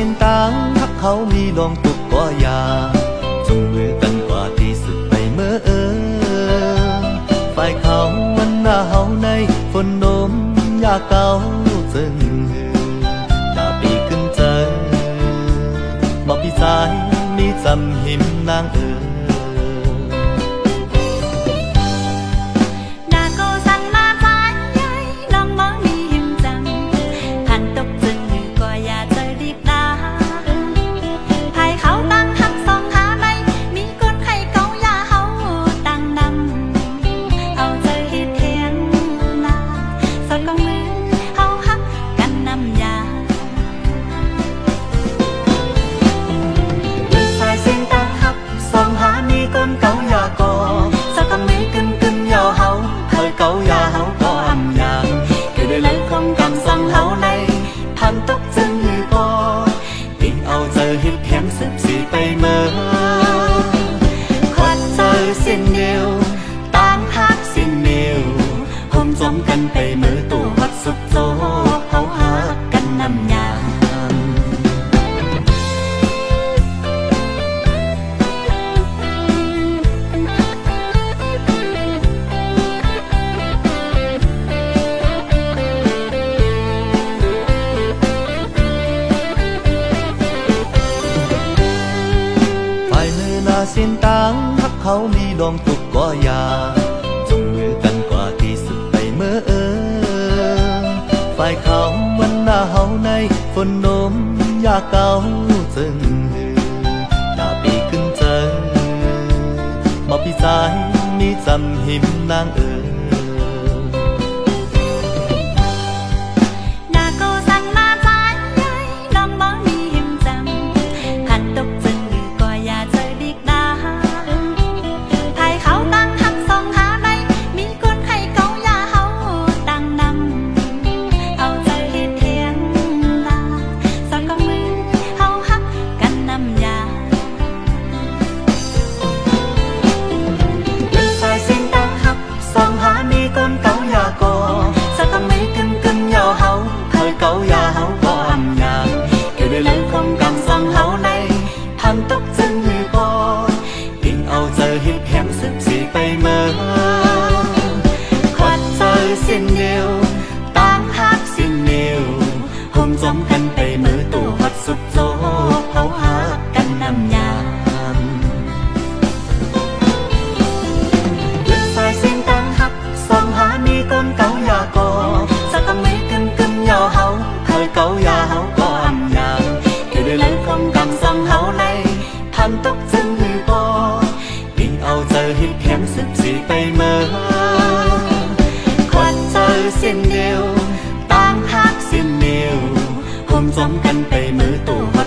ส้นต่างทักเขามีลองตุกก็อย่าจุงมือกันกว่าที่สุดไปเมื่อฝ่ายเขาวันหน้าเฮาในฝนนมอยากเก่าจึงตาปีขึ้นเจอบอกพี่สายมีจำหิมนางกันไปมือตัววัดสุดโตเขาหากันนำยาฝ่ายมือหน้าเส้นต่างทักเขามีลองตุกก็อย่าจุงมือกันกว่าที่สุดเมื่อฝ่ายเขาวันหน้าเฮาในฝนนมอยากเก่าจึงตาปีขึ้นเจอบอกพี่สายมีจำหิมนางกันไปมือตัววัดสุดโตเขาหากันนำยาเลือดสายเส้นต่างหักสองหามีก้นเก่าอยากอสักคำไม่กึ่มยาวเฮาเคยเก่ายาเฮาก็อำยาคือได้เลยคงกำสังเฮาในทันตกจึงหือปอปิงเอาเจอหิดแข็งสิบสี่ไปเมื่อควัดเจอเส้นเดียวต่างหักเส้นเดียวจมกันไปมือตัว